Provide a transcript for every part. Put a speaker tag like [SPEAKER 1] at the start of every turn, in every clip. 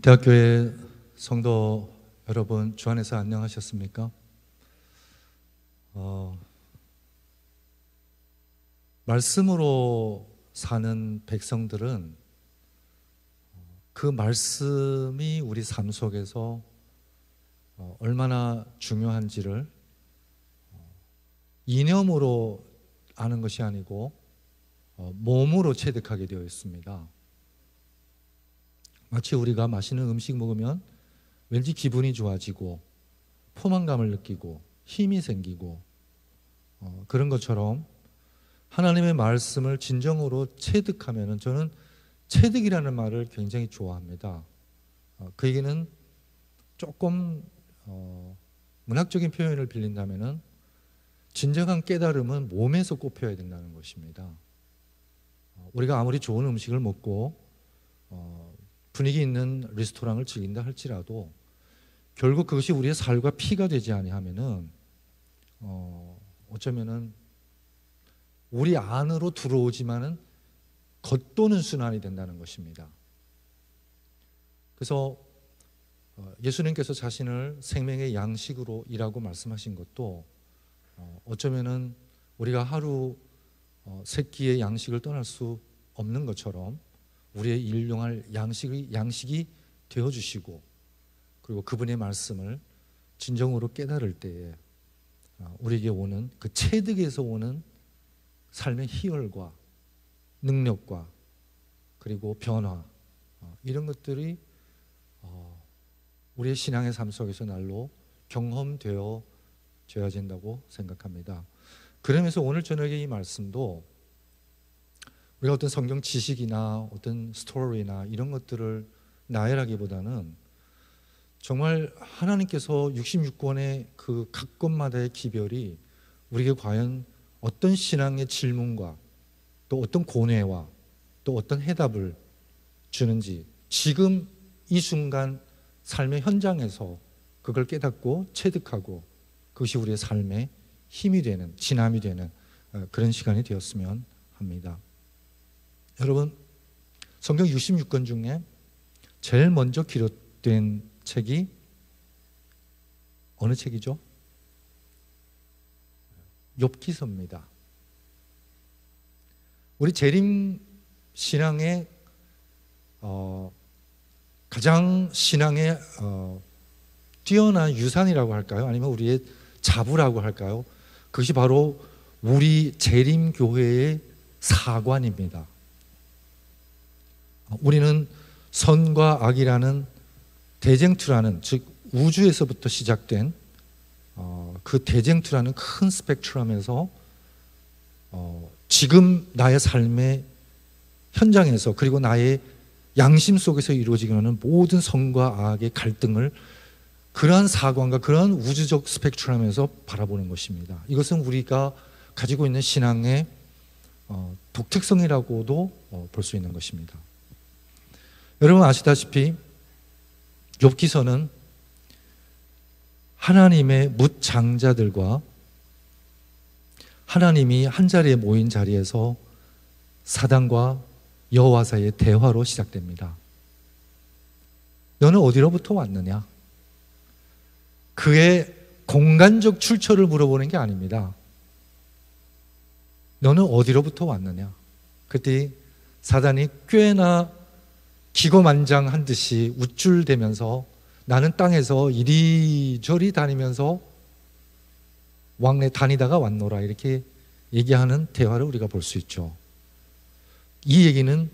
[SPEAKER 1] 대학교의 성도 여러분, 주 안에서 안녕하셨습니까? 말씀으로 사는 백성들은 그 말씀이 우리 삶 속에서 얼마나 중요한지를 이념으로 아는 것이 아니고 몸으로 체득하게 되어 있습니다. 마치 우리가 맛있는 음식 먹으면 왠지 기분이 좋아지고 포만감을 느끼고 힘이 생기고 그런 것처럼 하나님의 말씀을 진정으로 체득하면, 저는 체득이라는 말을 굉장히 좋아합니다. 그 얘기는 조금 문학적인 표현을 빌린다면 진정한 깨달음은 몸에서 꼽혀야 된다는 것입니다. 우리가 아무리 좋은 음식을 먹고 분위기 있는 레스토랑을 즐긴다 할지라도 결국 그것이 우리의 살과 피가 되지 아니하면은 어쩌면은 우리 안으로 들어오지만은 겉도는 순환이 된다는 것입니다. 그래서 예수님께서 자신을 생명의 양식으로 이라고 말씀하신 것도 어쩌면은 우리가 하루 세 끼의 양식을 떠날 수 없는 것처럼 우리의 일용할 양식이 되어주시고, 그리고 그분의 말씀을 진정으로 깨달을 때에 우리에게 오는 그 체득에서 오는 삶의 희열과 능력과 그리고 변화, 이런 것들이 우리의 신앙의 삶 속에서 날로 경험되어져야 된다고 생각합니다. 그러면서 오늘 저녁에 이 말씀도 우리가 어떤 성경 지식이나 어떤 스토리나 이런 것들을 나열하기보다는 정말 하나님께서 66권의 그 각 권마다의 기별이 우리에게 과연 어떤 신앙의 질문과 또 어떤 고뇌와 또 어떤 해답을 주는지, 지금 이 순간 삶의 현장에서 그걸 깨닫고 체득하고 그것이 우리의 삶의 힘이 되는, 진함이 되는 그런 시간이 되었으면 합니다. 여러분, 성경 66권 중에 제일 먼저 기록된 책이 어느 책이죠? 욥기서입니다. 우리 재림 신앙의 가장 신앙의 뛰어난 유산이라고 할까요? 아니면 우리의 자부라고 할까요? 그것이 바로 우리 재림교회의 사관입니다. 우리는 선과 악이라는 대쟁투라는, 즉 우주에서부터 시작된 그 대쟁투라는 큰 스펙트럼에서 지금 나의 삶의 현장에서, 그리고 나의 양심 속에서 이루어지는 모든 선과 악의 갈등을 그러한 사관과 그러한 우주적 스펙트럼에서 바라보는 것입니다. 이것은 우리가 가지고 있는 신앙의 독특성이라고도 볼 수 있는 것입니다. 여러분 아시다시피 욥기서는 하나님의 묻장자들과 하나님이 한자리에 모인 자리에서 사단과 여호와 사이의 대화로 시작됩니다. 너는 어디로부터 왔느냐? 그의 공간적 출처를 물어보는 게 아닙니다. 너는 어디로부터 왔느냐? 그때 사단이 꽤나 기고만장한 듯이 우쭐대면서 나는 땅에서 이리저리 다니면서 왕래 다니다가 왔노라, 이렇게 얘기하는 대화를 우리가 볼 수 있죠. 이 얘기는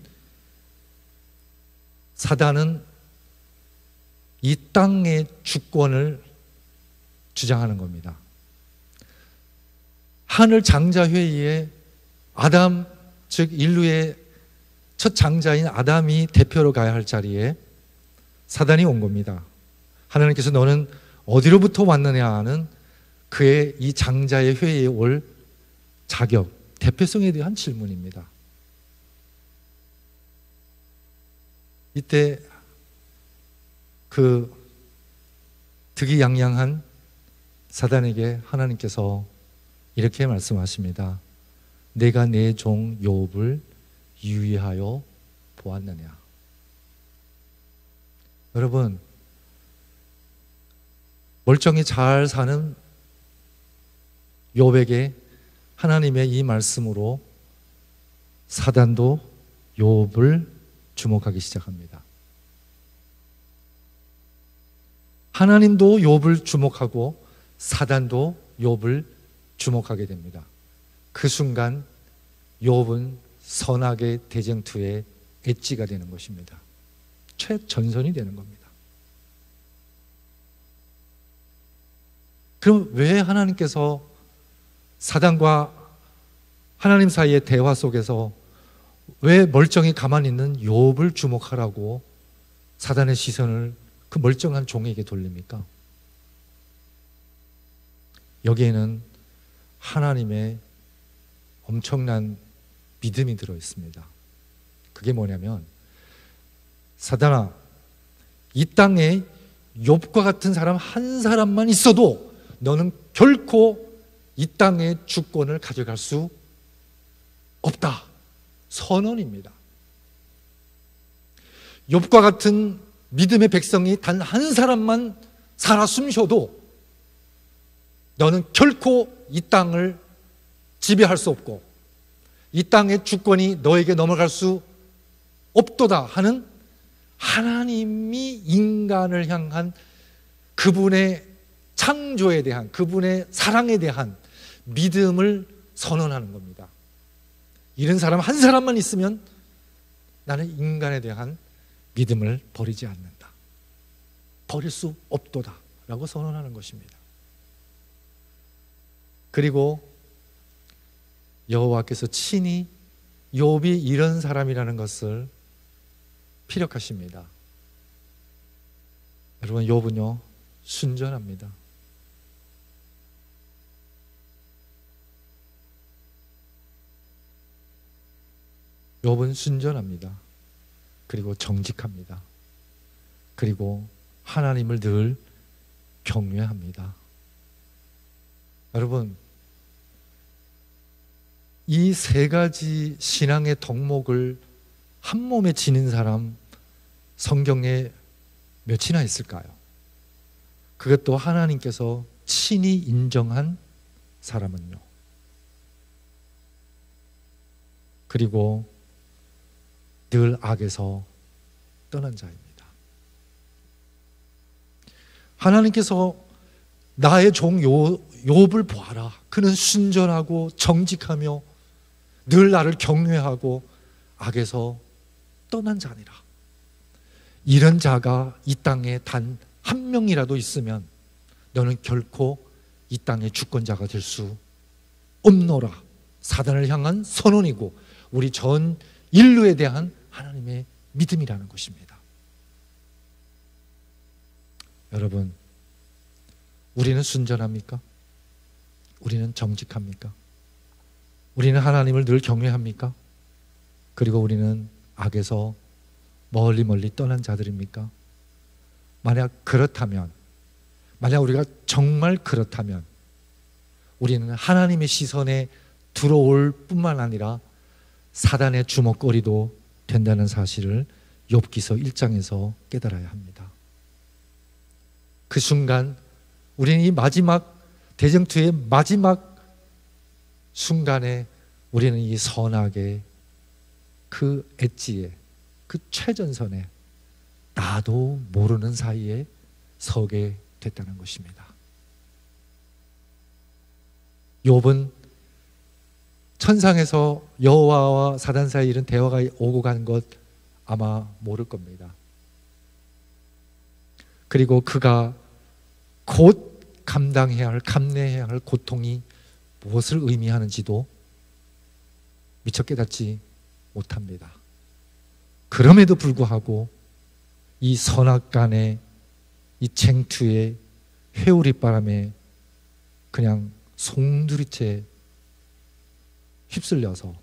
[SPEAKER 1] 사단은 이 땅의 주권을 주장하는 겁니다. 하늘 장자회의에 아담, 즉 인류의 첫 장자인 아담이 대표로 가야 할 자리에 사단이 온 겁니다. 하나님께서 너는 어디로부터 왔느냐 하는 그의 이 장자의 회의에 올 자격, 대표성에 대한 질문입니다. 이때 그 득이양양한 사단에게 하나님께서 이렇게 말씀하십니다. 내가 내 종 욥을 유의하여 보았느냐? 여러분, 멀쩡히 잘 사는 욥에게 하나님의 이 말씀으로 사단도 욥을 주목하기 시작합니다. 하나님도 욥을 주목하고 사단도 욥을 주목하게 됩니다. 그 순간 욥은 선악의 대쟁투의 엣지가 되는 것입니다. 최전선이 되는 겁니다. 그럼 왜 하나님께서 사단과 하나님 사이의 대화 속에서 왜 멀쩡히 가만히 있는 욥을 주목하라고 사단의 시선을 그 멀쩡한 종에게 돌립니까? 여기에는 하나님의 엄청난 믿음이 들어 있습니다. 그게 뭐냐면, 사단아, 이 땅에 욥과 같은 사람 한 사람만 있어도 너는 결코 이 땅의 주권을 가져갈 수 없다. 선언입니다. 욥과 같은 믿음의 백성이 단 한 사람만 살아 숨쉬어도 너는 결코 이 땅을 지배할 수 없고 이 땅의 주권이 너에게 넘어갈 수 없도다 하는 하나님이 인간을 향한 그분의 창조에 대한, 그분의 사랑에 대한 믿음을 선언하는 겁니다. 이런 사람 한 사람만 있으면 나는 인간에 대한 믿음을 버리지 않는다. 버릴 수 없도다 라고 선언하는 것입니다. 그리고 여호와께서 친히 욥이 이런 사람이라는 것을 피력하십니다. 여러분, 욥은요 순전합니다. 욥은 순전합니다. 그리고 정직합니다. 그리고 하나님을 늘 경외합니다. 여러분, 이 세 가지 신앙의 덕목을 한 몸에 지닌 사람 성경에 몇이나 있을까요? 그것도 하나님께서 친히 인정한 사람은요. 그리고 늘 악에서 떠난 자입니다. 하나님께서 나의 종 욥을 보아라. 그는 순전하고 정직하며 늘 나를 경외하고 악에서 떠난 자니라. 이런 자가 이 땅에 단 한 명이라도 있으면 너는 결코 이 땅의 주권자가 될 수 없노라. 사단을 향한 선언이고 우리 전 인류에 대한 하나님의 믿음이라는 것입니다. 여러분, 우리는 순전합니까? 우리는 정직합니까? 우리는 하나님을 늘 경외합니까? 그리고 우리는 악에서 멀리 떠난 자들입니까? 만약 그렇다면, 만약 우리가 정말 그렇다면 우리는 하나님의 시선에 들어올 뿐만 아니라 사단의 주먹거리도 된다는 사실을 욥기서 1장에서 깨달아야 합니다. 그 순간 우리는 이 마지막 대쟁투의 마지막 순간에 우리는 이 선악의 그 엣지에, 그 최전선에 나도 모르는 사이에 서게 됐다는 것입니다. 욥은 천상에서 여호와와 사단 사이에 이런 대화가 오고 간 것 아마 모를 겁니다. 그리고 그가 곧 감당해야 할, 감내해야 할 고통이 무엇을 의미하는지도 미처 깨닫지 못합니다. 그럼에도 불구하고 이 선악간의 이 쟁투의 회오리바람에 그냥 송두리째 휩쓸려서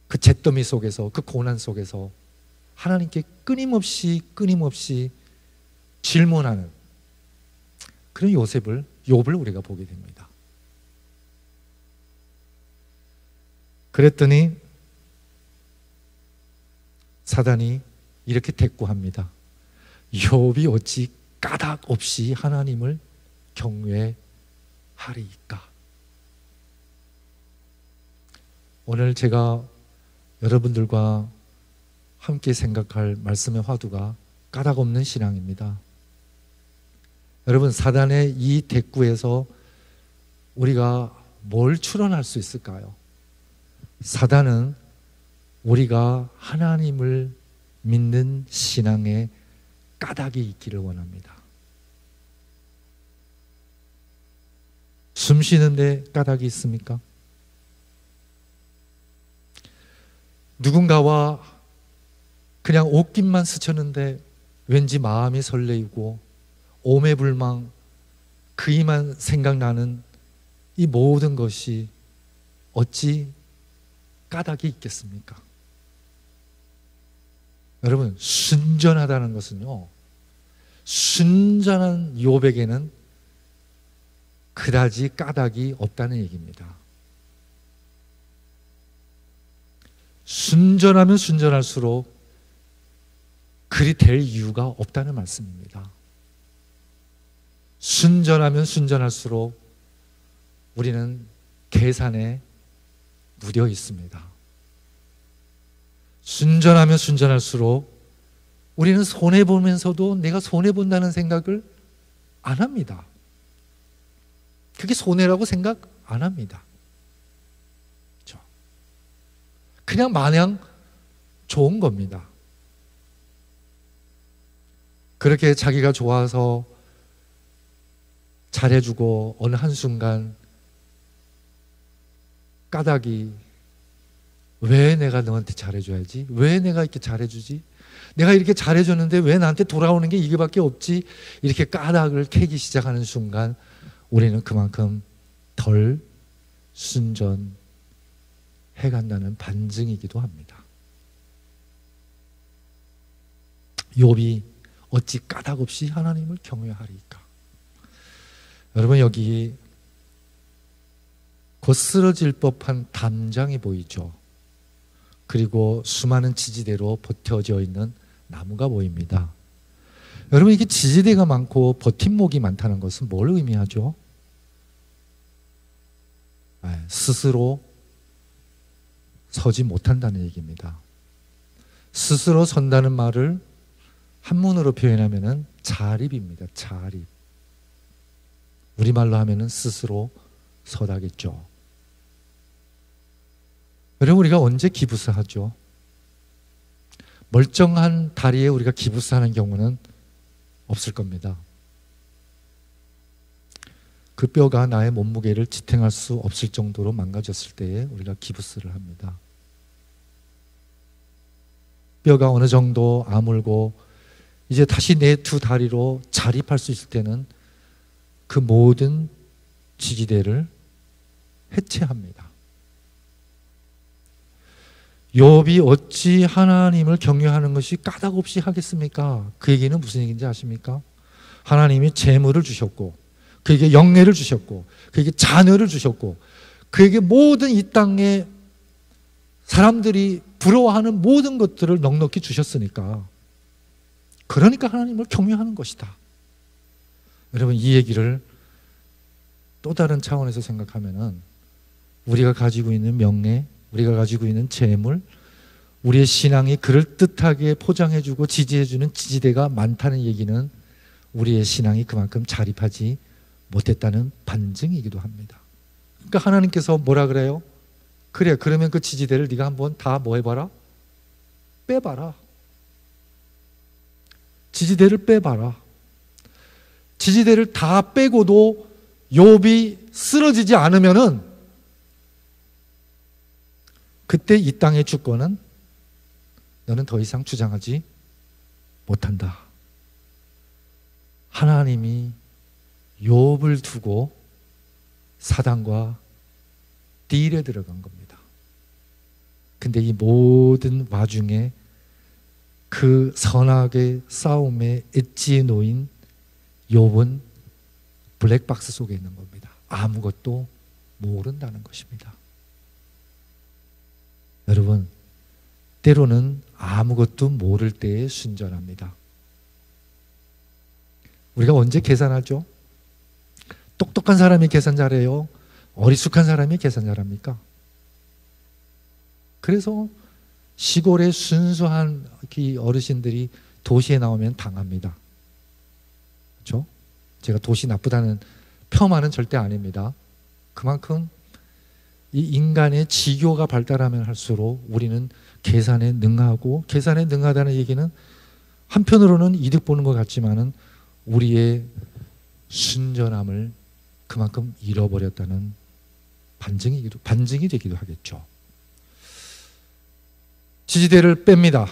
[SPEAKER 1] 그 잿더미 속에서, 그 고난 속에서 하나님께 끊임없이 질문하는 그런 욥을 우리가 보게 됩니다. 그랬더니 사단이 이렇게 대꾸합니다. 욥이 어찌 까닭 없이 하나님을 경외하리이까. 오늘 제가 여러분들과 함께 생각할 말씀의 화두가 까닭 없는 신앙입니다. 여러분, 사단의 이 대꾸에서 우리가 뭘 추론할 수 있을까요? 사단은 우리가 하나님을 믿는 신앙에 까닭이 있기를 원합니다. 숨 쉬는데 까닭이 있습니까? 누군가와 그냥 옷깃만 스쳤는데 왠지 마음이 설레이고 오매불망 그이만 생각나는 이 모든 것이 어찌 까닭이 있겠습니까? 여러분, 순전하다는 것은요, 순전한 욥에게는 그다지 까닭이 없다는 얘기입니다. 순전하면 순전할수록 그리 될 이유가 없다는 말씀입니다. 순전하면 순전할수록 우리는 계산에 무뎌 있습니다. 순전하면 순전할수록 우리는 손해보면서도 내가 손해본다는 생각을 안 합니다. 그게 손해라고 생각 안 합니다. 그렇죠? 그냥 마냥 좋은 겁니다. 그렇게 자기가 좋아서 잘해주고 어느 한순간 까닭이 왜 내가 너한테 잘해줘야지? 왜 내가 이렇게 잘해주지? 내가 이렇게 잘해줬는데 왜 나한테 돌아오는 게 이게밖에 없지? 이렇게 까닭을 캐기 시작하는 순간 우리는 그만큼 덜 순전해간다는 반증이기도 합니다. 욥이 어찌 까닭 없이 하나님을 경외하리까? 여러분, 여기 곧 쓰러질 법한 담장이 보이죠. 그리고 수많은 지지대로 버텨져 있는 나무가 보입니다. 여러분, 이게 지지대가 많고 버팀목이 많다는 것은 뭘 의미하죠? 스스로 서지 못한다는 얘기입니다. 스스로 선다는 말을 한문으로 표현하면 자립입니다. 자립. 우리말로 하면 스스로 서다겠죠. 여러분, 우리가 언제 기부스 하죠? 멀쩡한 다리에 우리가 기부스 하는 경우는 없을 겁니다. 그 뼈가 나의 몸무게를 지탱할 수 없을 정도로 망가졌을 때에 우리가 기부스를 합니다. 뼈가 어느 정도 아물고 이제 다시 내 두 다리로 자립할 수 있을 때는 그 모든 지지대를 해체합니다. 욥이 어찌 하나님을 경외하는 것이 까닭없이 하겠습니까? 그 얘기는 무슨 얘기인지 아십니까? 하나님이 재물을 주셨고 그에게 영예를 주셨고 그에게 자녀를 주셨고 그에게 모든 이 땅에 사람들이 부러워하는 모든 것들을 넉넉히 주셨으니까, 그러니까 하나님을 경외하는 것이다. 여러분, 이 얘기를 또 다른 차원에서 생각하면은 우리가 가지고 있는 명예, 우리가 가지고 있는 재물, 우리의 신앙이 그럴듯하게 포장해주고 지지해주는 지지대가 많다는 얘기는 우리의 신앙이 그만큼 자립하지 못했다는 반증이기도 합니다. 그러니까 하나님께서 뭐라 그래요? 그래, 그러면 그 지지대를 네가 한번 다 뭐 해봐라? 빼봐라. 지지대를 빼봐라. 지지대를 다 빼고도 욥이 쓰러지지 않으면은 그때 이 땅의 주권은 너는 더 이상 주장하지 못한다. 하나님이 욥을 두고 사단과 딜에 들어간 겁니다. 근데 이 모든 와중에 그 선악의 싸움에 엣지에 놓인 욥은 블랙박스 속에 있는 겁니다. 아무것도 모른다는 것입니다. 여러분, 때로는 아무것도 모를 때에 순전합니다. 우리가 언제 계산하죠? 똑똑한 사람이 계산 잘해요? 어리숙한 사람이 계산 잘합니까? 그래서 시골의 순수한 어르신들이 도시에 나오면 당합니다. 그렇죠? 제가 도시 나쁘다는 폄하는 절대 아닙니다. 그만큼 이 인간의 지교가 발달하면 할수록 우리는 계산에 능하고, 계산에 능하다는 얘기는 한편으로는 이득 보는 것 같지만은 우리의 순전함을 그만큼 잃어버렸다는 반증이 되기도 하겠죠. 지지대를 뺍니다.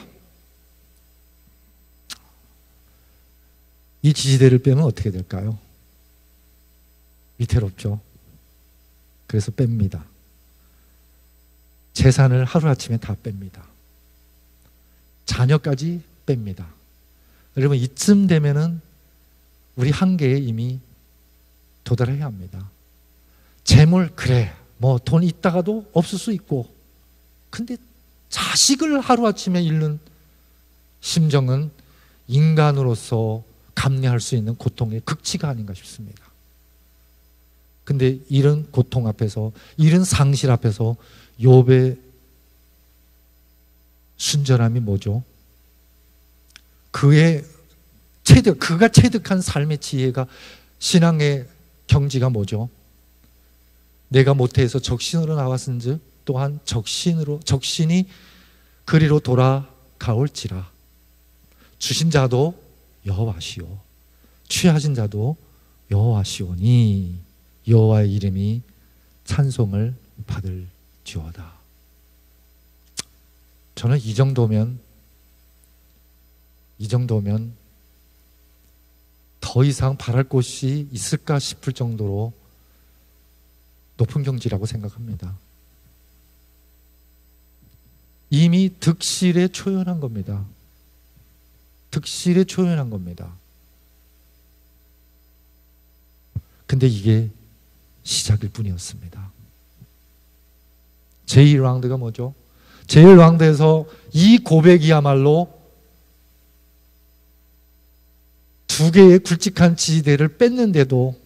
[SPEAKER 1] 이 지지대를 빼면 어떻게 될까요? 위태롭죠. 그래서 뺍니다. 재산을 하루아침에 다 뺍니다. 자녀까지 뺍니다. 여러분, 이쯤 되면은 우리 한계에 이미 도달해야 합니다. 재물, 그래, 뭐 돈 있다가도 없을 수 있고, 근데 자식을 하루아침에 잃는 심정은 인간으로서 감내할 수 있는 고통의 극치가 아닌가 싶습니다. 근데 이런 고통 앞에서, 이런 상실 앞에서 욥의 순전함이 뭐죠? 그가 체득한 삶의 지혜가, 신앙의 경지가 뭐죠? 내가 모태에서 적신으로 나왔은즉 또한 적신이 그리로 돌아가올지라. 주신 자도 여호와시오, 취하신 자도 여호와시오니 여호와의 이름이 찬송을 받을지어다. 저는 이 정도면 더 이상 바랄 곳이 있을까 싶을 정도로 높은 경지라고 생각합니다. 이미 득실에 초연한 겁니다. 득실에 초연한 겁니다. 근데 이게 시작일 뿐이었습니다. 제1라운드가 뭐죠? 제1라운드에서 이 고백이야말로 두 개의 굵직한 지지대를 뺐는데도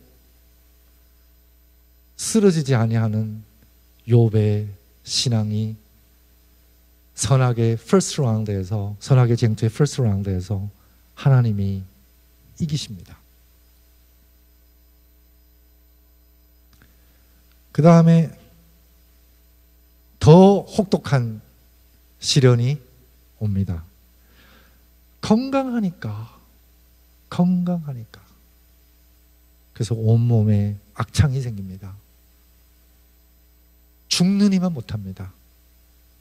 [SPEAKER 1] 쓰러지지 아니하는 욥의 신앙이 선악의 퍼스트 라운드에서, 선악의 쟁투의 퍼스트 라운드에서 하나님이 이기십니다. 그 다음에 더 혹독한 시련이 옵니다. 건강하니까. 그래서 온몸에 악창이 생깁니다. 죽느니만 못합니다.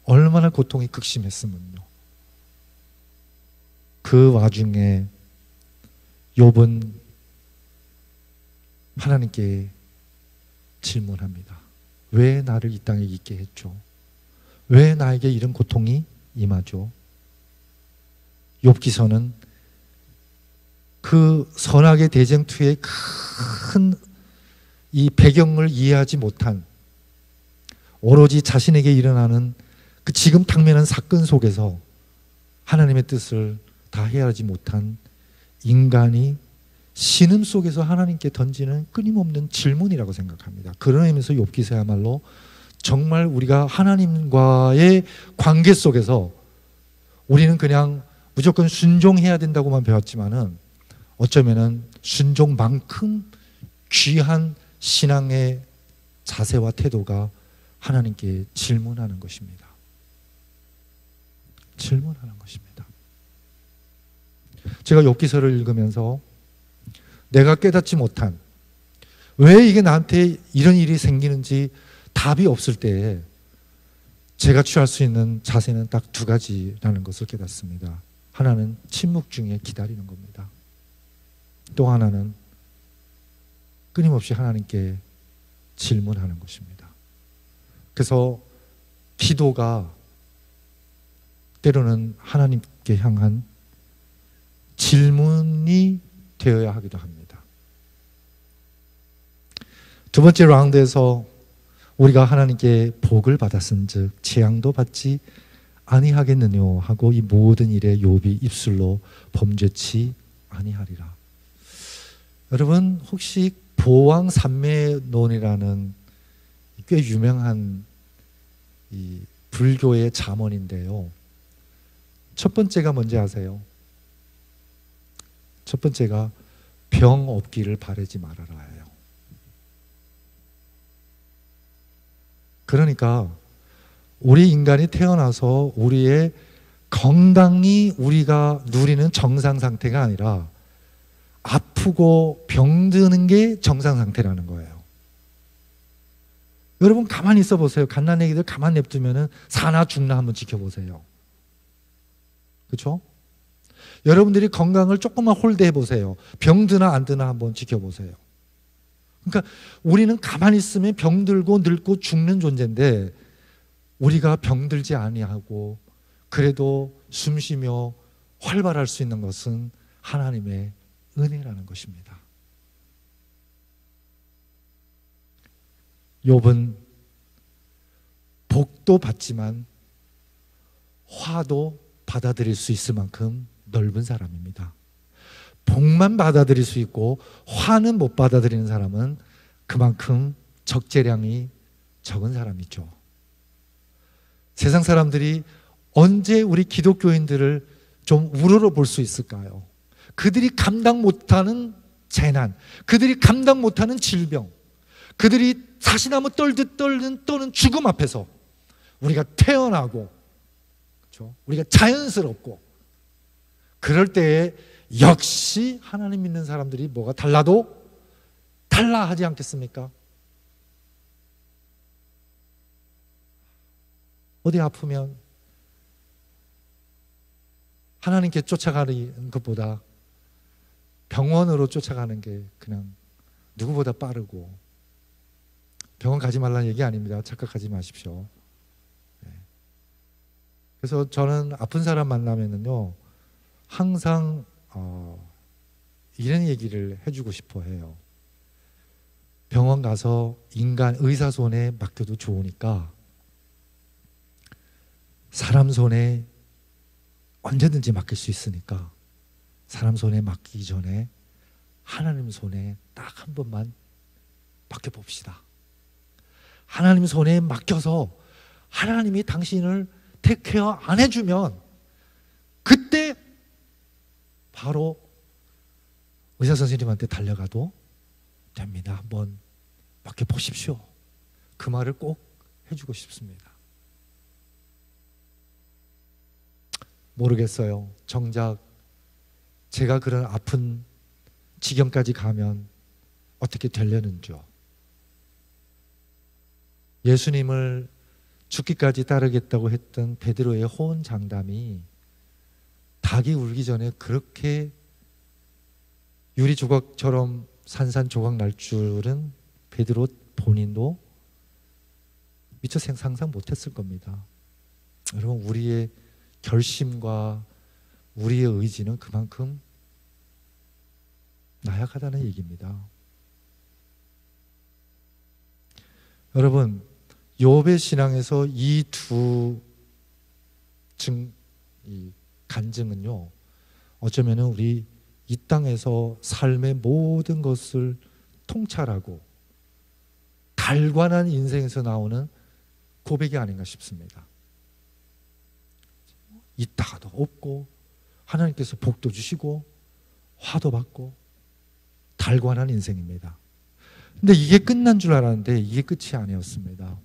[SPEAKER 1] 얼마나 고통이 극심했으면요. 그 와중에 욥은 하나님께 질문합니다. 왜 나를 이 땅에 있게 했죠? 왜 나에게 이런 고통이 임하죠? 욥기서는 그 선악의 대쟁투의 큰 이 배경을 이해하지 못한, 오로지 자신에게 일어나는 그 지금 당면한 사건 속에서 하나님의 뜻을 다 헤아리지 못한 인간이 신음 속에서 하나님께 던지는 끊임없는 질문이라고 생각합니다. 그런 의미에서 욥기서야말로 정말 우리가 하나님과의 관계 속에서 우리는 그냥 무조건 순종해야 된다고만 배웠지만은 어쩌면은 순종만큼 귀한 신앙의 자세와 태도가 하나님께 질문하는 것입니다. 질문하는 것입니다. 제가 욥기서를 읽으면서 내가 깨닫지 못한, 왜 이게 나한테 이런 일이 생기는지 답이 없을 때에 제가 취할 수 있는 자세는 딱 두 가지라는 것을 깨닫습니다. 하나는 침묵 중에 기다리는 겁니다. 또 하나는 끊임없이 하나님께 질문하는 것입니다. 그래서 기도가 때로는 하나님께 향한 질문이 되어야 하기도 합니다. 두 번째 라운드에서 우리가 하나님께 복을 받았은즉 재앙도 받지 아니하겠느뇨 하고 이 모든 일에 욥이 입술로 범죄치 아니하리라. 여러분 혹시 보왕 삼매론이라는 꽤 유명한 이 불교의 잠언인데요. 첫 번째가 뭔지 아세요? 첫 번째가 병 없기를 바라지 말아라예요. 그러니까 우리 인간이 태어나서 우리의 건강이 우리가 누리는 정상 상태가 아니라 아프고 병드는 게 정상 상태라는 거예요. 여러분 가만히 있어 보세요. 갓난아기들 가만히 냅두면 사나 죽나 한번 지켜보세요. 그렇죠? 여러분들이 건강을 조금만 홀대해 보세요. 병드나 안 드나 한번 지켜보세요. 그러니까 우리는 가만히 있으면 병들고 늙고 죽는 존재인데 우리가 병들지 아니하고 그래도 숨쉬며 활발할 수 있는 것은 하나님의 은혜라는 것입니다. 욥은 복도 받지만 화도 받아들일 수 있을 만큼 넓은 사람입니다. 복만 받아들일 수 있고 화는 못 받아들이는 사람은 그만큼 적재량이 적은 사람이죠. 세상 사람들이 언제 우리 기독교인들을 좀 우러러 볼 수 있을까요? 그들이 감당 못하는 재난, 그들이 감당 못하는 질병, 그들이 사시나무 떨듯 떠는 죽음 앞에서 우리가 태어나고, 그렇죠? 우리가 자연스럽고, 그럴 때에 역시 하나님 믿는 사람들이 뭐가 달라도 달라 하지 않겠습니까? 어디 아프면 하나님께 쫓아가는 것보다 병원으로 쫓아가는 게 그냥 누구보다 빠르고, 병원 가지 말라는 얘기 아닙니다. 착각하지 마십시오. 그래서 저는 아픈 사람 만나면은요 항상 이런 얘기를 해주고 싶어 해요. 병원 가서 인간 의사 손에 맡겨도 좋으니까 사람 손에 언제든지 맡길 수 있으니까 사람 손에 맡기기 전에 하나님 손에 딱 한 번만 맡겨봅시다. 하나님 손에 맡겨서 하나님이 당신을 테이크케어 안 해주면 그때 바로 의사 선생님한테 달려가도 됩니다. 한번 맡겨보십시오. 그 말을 꼭 해주고 싶습니다. 모르겠어요. 정작 제가 그런 아픈 지경까지 가면 어떻게 되려는지요. 예수님을 죽기까지 따르겠다고 했던 베드로의 호언장담이 닭이 울기 전에 그렇게 유리 조각처럼 산산조각 날 줄은 베드로 본인도 미처 상상 못했을 겁니다. 여러분, 우리의 결심과 우리의 의지는 그만큼 나약하다는 얘기입니다. 여러분, 욥의 신앙에서 이 두 간증은요, 어쩌면 우리 이 땅에서 삶의 모든 것을 통찰하고 달관한 인생에서 나오는 고백이 아닌가 싶습니다. 있다가도 없고 하나님께서 복도 주시고 화도 받고 달관한 인생입니다. 근데 이게 끝난 줄 알았는데 이게 끝이 아니었습니다.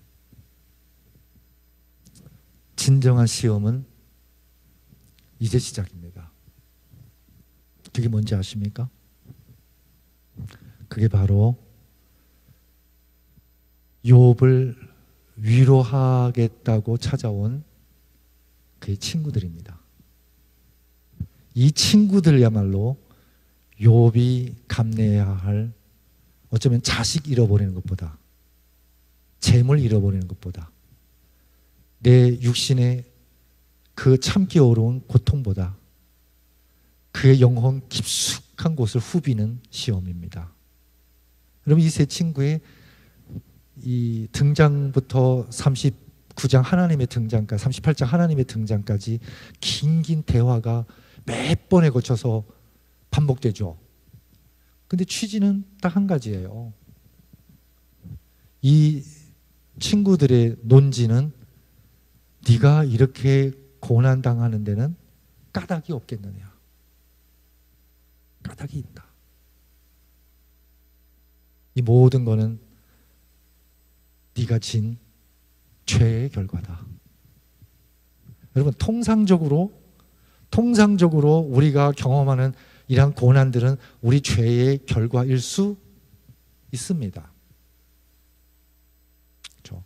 [SPEAKER 1] 진정한 시험은 이제 시작입니다. 그게 뭔지 아십니까? 그게 바로 욥을 위로하겠다고 찾아온 그의 친구들입니다. 이 친구들야말로 욥이 감내해야 할, 어쩌면 자식 잃어버리는 것보다, 재물 잃어버리는 것보다, 내 육신의 그 참기 어려운 고통보다 그의 영혼 깊숙한 곳을 후비는 시험입니다. 여러분, 이 세 친구의 이 등장부터 39장 하나님의 등장까지 38장 하나님의 등장까지 긴 대화가 몇 번에 거쳐서 반복되죠. 근데 취지는 딱 한 가지예요. 이 친구들의 논지는 네가 이렇게 고난당하는 데는 까닭이 없겠느냐. 까닭이 있다. 이 모든 거는 네가 진 죄의 결과다. 여러분, 통상적으로 우리가 경험하는 이러한 고난들은 우리 죄의 결과일 수 있습니다. 그렇죠?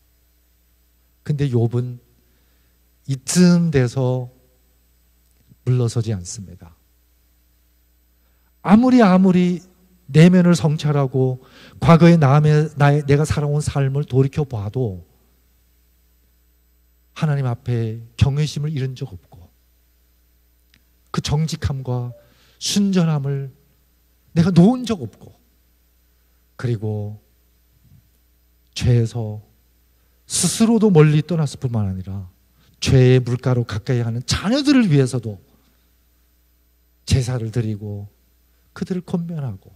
[SPEAKER 1] 근데 욥은 이쯤 돼서 물러서지 않습니다. 아무리 내면을 성찰하고 과거의 내가 살아온 삶을 돌이켜 봐도 하나님 앞에 경외심을 잃은 적 없고 그 정직함과 순전함을 내가 놓은 적 없고, 그리고 죄에서 스스로도 멀리 떠났을 뿐만 아니라 죄의 물가로 가까이 하는 자녀들을 위해서도 제사를 드리고 그들을 권면하고.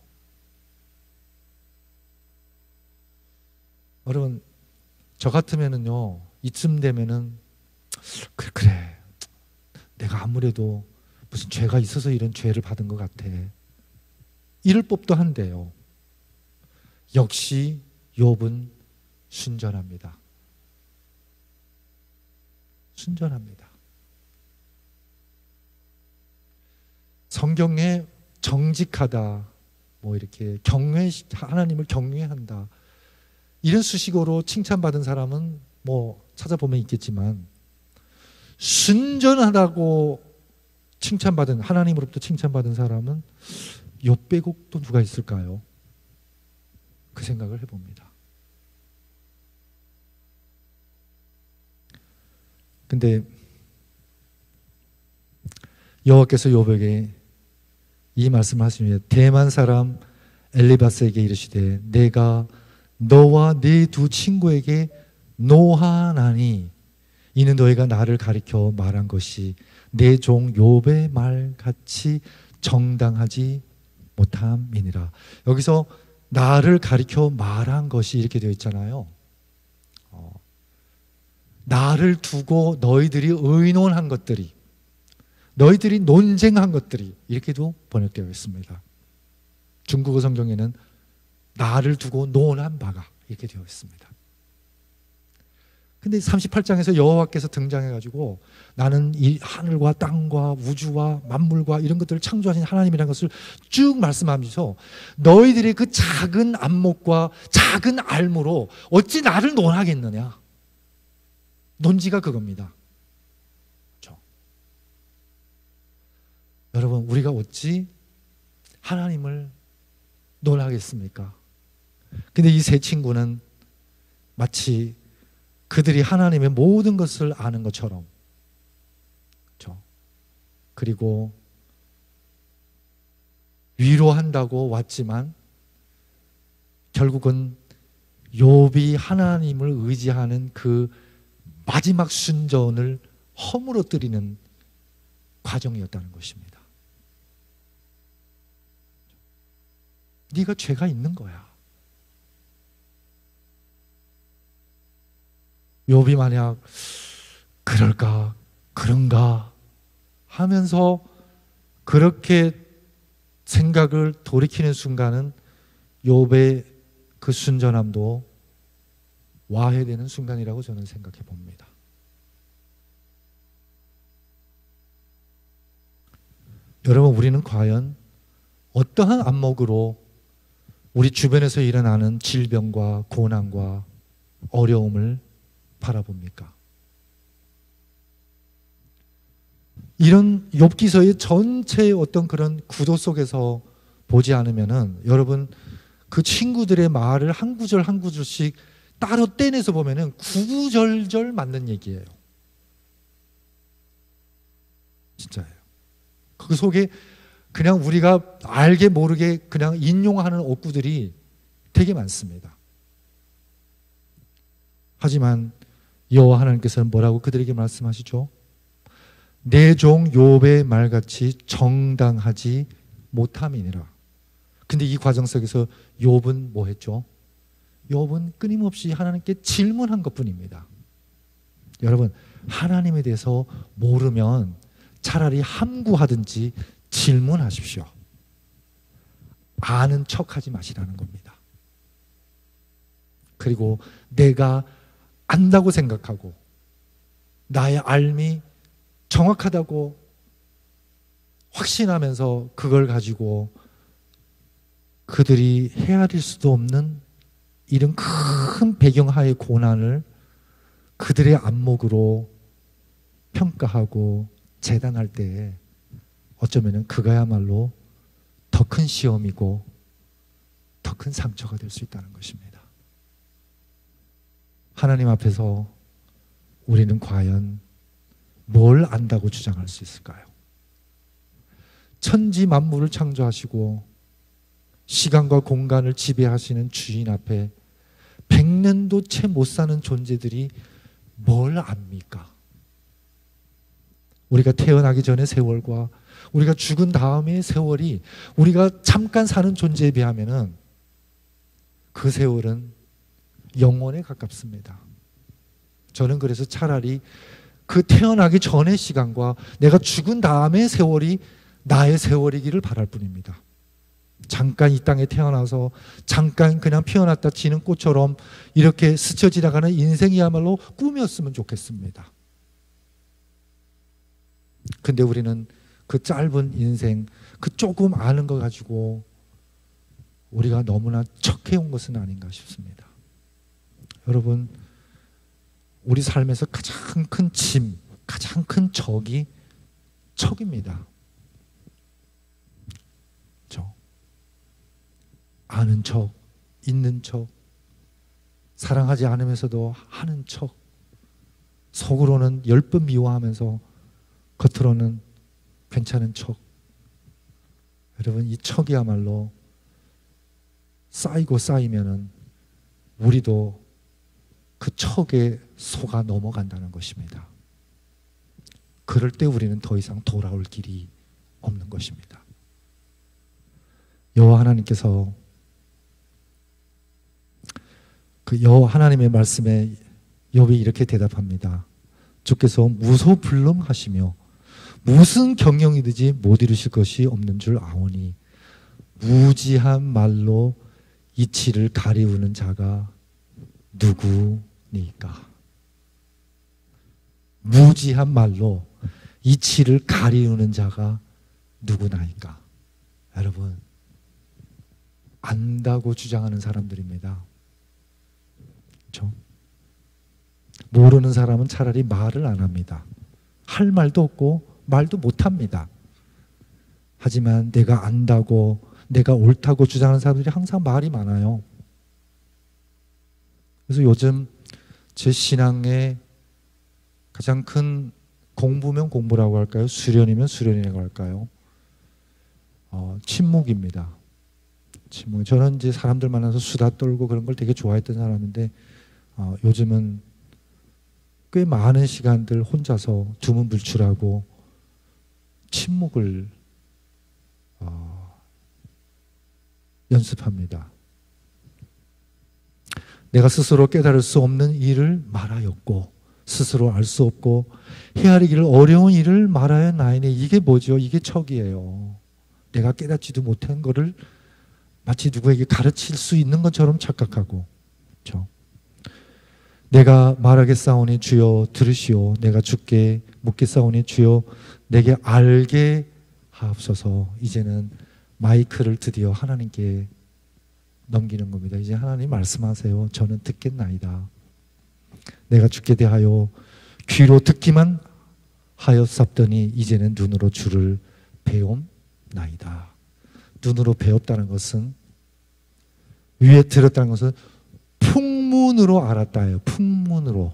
[SPEAKER 1] 여러분, 저 같으면은요, 이쯤 되면은 그래 내가 아무래도 무슨 죄가 있어서 이런 죄를 받은 것 같아, 이럴 법도 한데요. 역시 욥은 순전합니다. 순전합니다. 성경에 정직하다, 뭐 이렇게 하나님을 경외한다, 이런 수식어로 칭찬받은 사람은 뭐 찾아보면 있겠지만, 순전하다고 칭찬받은, 하나님으로부터 칭찬받은 사람은 욥 빼고 또 누가 있을까요? 그 생각을 해봅니다. 근데 여호와께서 욥에게 이 말씀을 하시며 대만 사람 엘리바스에게 이르시되 내가 너와 네 두 친구에게 노하나니 이는 너희가 나를 가리켜 말한 것이 내 종 욥의 말같이 정당하지 못함이니라. 여기서 나를 가리켜 말한 것이 이렇게 되어 있잖아요. 나를 두고 너희들이 의논한 것들이, 너희들이 논쟁한 것들이, 이렇게도 번역되어 있습니다. 중국어 성경에는 나를 두고 논한 바가 이렇게 되어 있습니다. 근데 38장에서 여호와께서 등장해가지고 나는 이 하늘과 땅과 우주와 만물과 이런 것들을 창조하신 하나님이라는 것을 쭉 말씀하면서 너희들의 그 작은 안목과 작은 알무로 어찌 나를 논하겠느냐. 논지가 그겁니다. 그렇죠? 여러분, 우리가 어찌 하나님을 논하겠습니까? 근데 이 세 친구는 마치 그들이 하나님의 모든 것을 아는 것처럼, 그렇죠? 그리고 위로한다고 왔지만 결국은 욥이 하나님을 의지하는 그 마지막 순전을 허물어뜨리는 과정이었다는 것입니다. 네가 죄가 있는 거야. 욥이 만약 그럴까 그런가 하면서 그렇게 생각을 돌이키는 순간은 욥의 그 순전함도 와해되는 순간이라고 저는 생각해 봅니다. 여러분, 우리는 과연 어떠한 안목으로 우리 주변에서 일어나는 질병과 고난과 어려움을 바라봅니까? 이런 욥기서의 전체의 어떤 그런 구도 속에서 보지 않으면은 여러분, 그 친구들의 말을 한 구절 한 구절씩 따로 떼내서 보면은 구구절절 맞는 얘기예요. 진짜예요. 그 속에 그냥 우리가 알게 모르게 그냥 인용하는 어구들이 되게 많습니다. 하지만 여호와 하나님께서는 뭐라고 그들에게 말씀하시죠? 내 종 욥의 말같이 정당하지 못함이니라. 근데 이 과정 속에서 욥은 뭐 했죠? 욥은 끊임없이 하나님께 질문한 것뿐입니다. 여러분, 하나님에 대해서 모르면 차라리 함구하든지 질문하십시오. 아는 척하지 마시라는 겁니다. 그리고 내가 안다고 생각하고 나의 알미 정확하다고 확신하면서 그걸 가지고 그들이 헤아릴 수도 없는 이런 큰 배경하의 고난을 그들의 안목으로 평가하고 재단할 때 어쩌면 그거야말로 더 큰 시험이고 더 큰 상처가 될 수 있다는 것입니다. 하나님 앞에서 우리는 과연 뭘 안다고 주장할 수 있을까요? 천지 만물을 창조하시고 시간과 공간을 지배하시는 주인 앞에 100년도 채 못 사는 존재들이 뭘 압니까? 우리가 태어나기 전의 세월과 우리가 죽은 다음의 세월이 우리가 잠깐 사는 존재에 비하면은 그 세월은 영원에 가깝습니다. 저는 그래서 차라리 그 태어나기 전의 시간과 내가 죽은 다음의 세월이 나의 세월이기를 바랄 뿐입니다. 잠깐 이 땅에 태어나서 잠깐 그냥 피어났다 지는 꽃처럼 이렇게 스쳐 지나가는 인생이야말로 꿈이었으면 좋겠습니다. 근데 우리는 그 짧은 인생, 그 조금 아는 거 가지고 우리가 너무나 척해온 것은 아닌가 싶습니다. 여러분, 우리 삶에서 가장 큰 짐, 가장 큰 적이 척입니다. 아는 척, 있는 척, 사랑하지 않으면서도 하는 척, 속으로는 10번 미워하면서 겉으로는 괜찮은 척. 여러분, 이 척이야말로 쌓이고 쌓이면은 우리도 그 척에 속아 넘어간다는 것입니다. 그럴 때 우리는 더 이상 돌아올 길이 없는 것입니다. 여호와 하나님께서 그 여호와 하나님의 말씀에 욥이 이렇게 대답합니다. 주께서 무소불능하시며 무슨 경영이든지 못 이루실 것이 없는 줄 아오니 무지한 말로 이치를 가리우는 자가 누구니까? 무지한 말로 이치를 가리우는 자가 누구나이까? 여러분, 안다고 주장하는 사람들입니다. 그렇죠? 모르는 사람은 차라리 말을 안 합니다. 할 말도 없고 말도 못 합니다. 하지만 내가 안다고, 내가 옳다고 주장하는 사람들이 항상 말이 많아요. 그래서 요즘 제 신앙의 가장 큰 공부면 공부라고 할까요? 수련이면 수련이라고 할까요? 침묵입니다. 침묵. 저는 이제 사람들 만나서 수다 떨고 그런 걸 되게 좋아했던 사람인데 요즘은 꽤 많은 시간들 혼자서 두문불출하고 침묵을 연습합니다. 내가 스스로 깨달을 수 없는 일을 말하였고 스스로 알 수 없고 헤아리기를 어려운 일을 말하였나이니 이게 뭐죠? 이게 척이에요. 내가 깨닫지도 못한 거를 마치 누구에게 가르칠 수 있는 것처럼 착각하고, 그렇죠? 내가 말하겠사오니 주여 들으시오. 내가 주께 묻겠사오니 주여 내게 알게 하옵소서. 이제는 마이크를 드디어 하나님께 넘기는 겁니다. 이제 하나님 말씀하세요. 저는 듣겠나이다. 내가 주께 대하여 귀로 듣기만 하였었더니 이제는 눈으로 주를 배움나이다. 눈으로 배웠다는 것은, 위에 들었다는 것은 풍문으로 알았다예요. 풍문으로.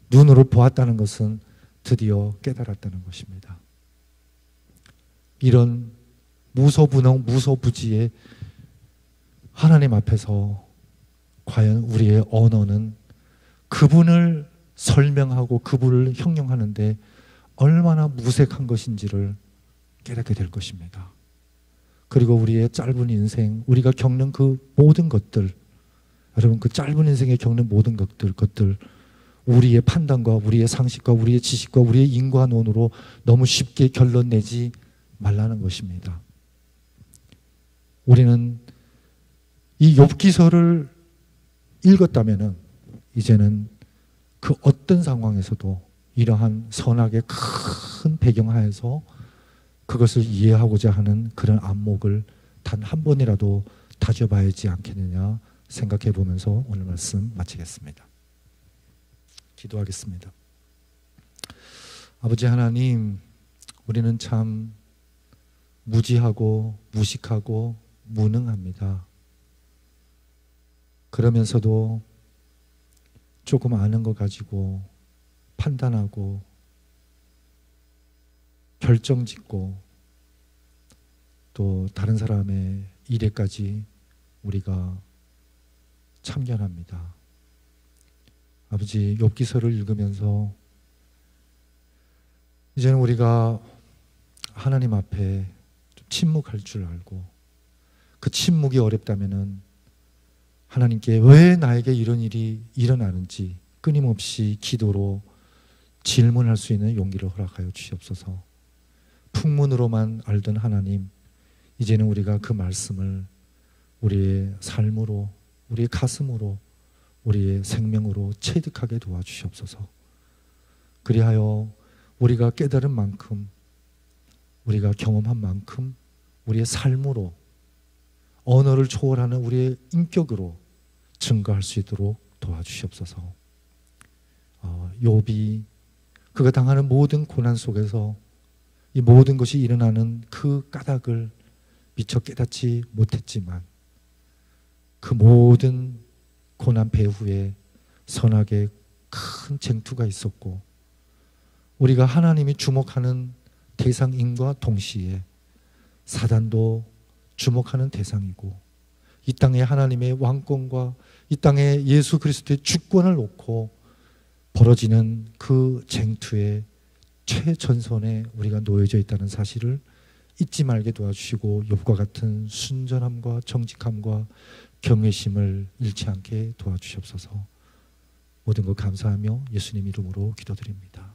[SPEAKER 1] 눈으로 보았다는 것은 드디어 깨달았다는 것입니다. 이런 무소분홍, 무소부지의 하나님 앞에서 과연 우리의 언어는 그분을 설명하고 그분을 형용하는데 얼마나 무색한 것인지를 깨닫게 될 것입니다. 그리고 우리의 짧은 인생, 우리가 겪는 그 모든 것들, 여러분 그 짧은 인생에 겪는 모든 것들 우리의 판단과 우리의 상식과 우리의 지식과 우리의 인과론으로 너무 쉽게 결론 내지 말라는 것입니다. 우리는 이 욥기서를 읽었다면은 이제는 그 어떤 상황에서도 이러한 선악의 큰 배경하에서 그것을 이해하고자 하는 그런 안목을 단 한 번이라도 다져봐야지 않겠느냐 생각해 보면서 오늘 말씀 마치겠습니다. 기도하겠습니다. 아버지 하나님, 우리는 참 무지하고 무식하고 무능합니다. 그러면서도 조금 아는 거 가지고 판단하고 결정짓고 또 다른 사람의 일에까지 우리가 참견합니다. 아버지, 욥기서를 읽으면서 이제는 우리가 하나님 앞에 좀 침묵할 줄 알고 그 침묵이 어렵다면은 하나님께 왜 나에게 이런 일이 일어나는지 끊임없이 기도로 질문할 수 있는 용기를 허락하여 주시옵소서. 풍문으로만 알던 하나님, 이제는 우리가 그 말씀을 우리의 삶으로, 우리의 가슴으로, 우리의 생명으로 체득하게 도와주시옵소서. 그리하여 우리가 깨달은 만큼, 우리가 경험한 만큼 우리의 삶으로, 언어를 초월하는 우리의 인격으로 증거할 수 있도록 도와주시옵소서. 욥이 그가 당하는 모든 고난 속에서 이 모든 것이 일어나는 그 까닭을 미처 깨닫지 못했지만 그 모든 고난 배후에 선악의 큰 쟁투가 있었고 우리가 하나님이 주목하는 대상인과 동시에 사단도 주목하는 대상이고 이 땅에 하나님의 왕권과 이 땅에 예수 그리스도의 주권을 놓고 벌어지는 그 쟁투의 최전선에 우리가 놓여져 있다는 사실을 잊지 말게 도와주시고 욥과 같은 순전함과 정직함과 경외심을 잃지 않게 도와주시옵소서. 모든 것 감사하며 예수님 이름으로 기도드립니다.